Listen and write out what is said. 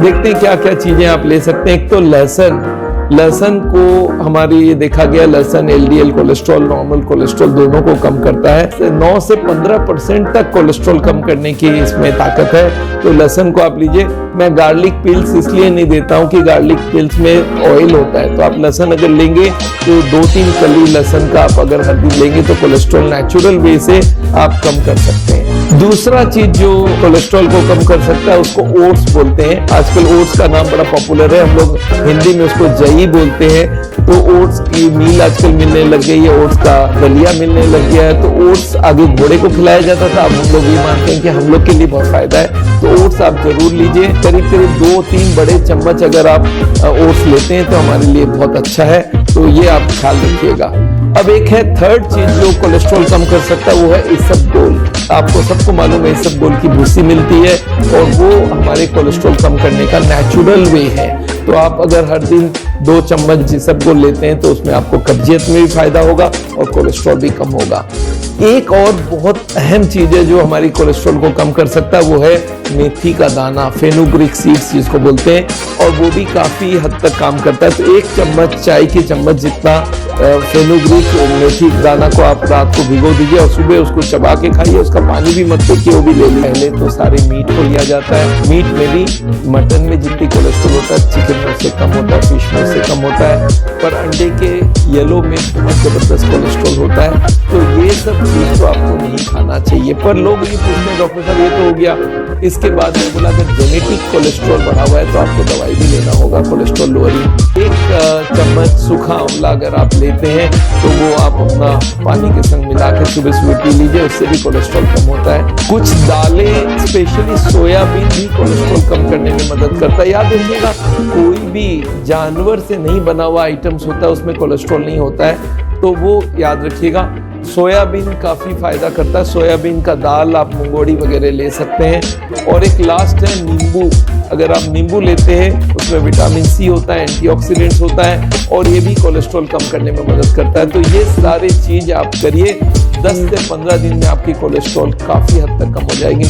देखते हैं क्या क्या चीजें आप ले सकते हैं। एक तो लहसुन को हमारी ये देखा गया, लहसुन एलडीएल कोलेस्ट्रॉल, नॉर्मल कोलेस्ट्रॉल दोनों को कम करता है। 9 से 15% तक कोलेस्ट्रॉल कम करने की इसमें ताकत है। तो लहसुन को आप लीजिए। मैं गार्लिक पिल्स इसलिए नहीं देता हूँ कि गार्लिक पिल्स में ऑयल होता है, तो आप लहसुन अगर लेंगे तो 2-3 कली लहसुन का आप अगर हर दिन लेंगे तो कोलेस्ट्रॉल नेचुरल वे से आप कम कर सकते हैं। दूसरा चीज जो कोलेस्ट्रॉल को कम कर सकता है उसको ओट्स बोलते हैं। आजकल ओट्स का नाम बड़ा पॉपुलर है, हम लोग हिंदी में उसको जई बोलते हैं। तो ओट्स की मील आजकल मिलने लग गई है, ओट्स का दलिया मिलने लग गया है। तो ओट्स आगे घोड़े को खिलाया जाता था, अब हम लोग ये मानते हैं कि हम लोग के लिए बहुत फायदा है। तो ओट्स आप जरूर लीजिए। करीब 2-3 बड़े चम्मच अगर आप ओट्स लेते हैं तो हमारे लिए बहुत अच्छा है। तो ये आप ख्याल रखिएगा। अब एक है थर्ड चीज जो कोलेस्ट्रॉल कम कर सकता है, वो है इसबगोल। आपको सबको मालूम है इसबगोल की भूसी मिलती है और वो हमारे कोलेस्ट्रॉल कम करने का नेचुरल वे है। तो आप अगर हर दिन 2 चम्मच इसबगोल लेते हैं तो उसमें आपको कब्जियत में भी फायदा होगा और कोलेस्ट्रॉल भी कम होगा। एक और बहुत अहम चीज है जो हमारी कोलेस्ट्रॉल को कम कर सकता है, वो है मेथी का दाना, फेनुग्रीक सीड्स जिसको बोलते हैं, और वो भी काफी हद तक काम करता है। तो 1 चम्मच चाय की चम्मच जितना फेनुग्रीक मेथी दाना को आप रात को भिगो दीजिए और सुबह उसको चबा के खाइए। उसका पानी भी मत देखिए, वो भी ले लीजिए। पहले तो सारे मीट को लिया जाता है। मीट में भी मटन में जितनी कोलेस्ट्रॉल होता है चिकन में उससे कम होता है, फिश में उससे कम होता है, पर अंडे के येलो में बहुत जबरदस्त कोलेस्ट्रॉल होता है। तो ये सब चीज तो आपको नहीं खाना चाहिए। पर लोग ये पूछते हैं डॉक्टर साहब ये तो हो गया, इसके बाद मैं बोला अगर जेनेटिक कोलेस्ट्रॉल बढ़ा हुआ है तो आपको दवाई भी लेना होगा कोलेस्ट्रॉल लोअरिंग। 1 चम्मच सूखा आंवला अगर आप लेते हैं तो वो आप अपना पानी के संग मिला के सुबह पी लीजिए, उससे भी कोलेस्ट्रॉल कम होता है। कुछ दालें स्पेशली सोयाबीन भी कोलेस्ट्रॉल कम करने में मदद करता है। याद रखिएगा कोई भी जानवर से नहीं बना हुआ आइटम्स होता है उसमें कोलेस्ट्रॉल नहीं होता है, तो वो याद रखिएगा। सोयाबीन काफी फायदा करता है। सोयाबीन का दाल आप मुंगोड़ी वगैरह ले सकते हैं। और एक लास्ट है नींबू। अगर आप नींबू लेते हैं उसमें विटामिन सी होता है, एंटीऑक्सीडेंट्स होता है और ये भी कोलेस्ट्रॉल कम करने में मदद करता है। तो ये सारे चीज आप करिए, 10 से 15 दिन में आपकी कोलेस्ट्रॉल काफी हद तक कम हो जाएगी।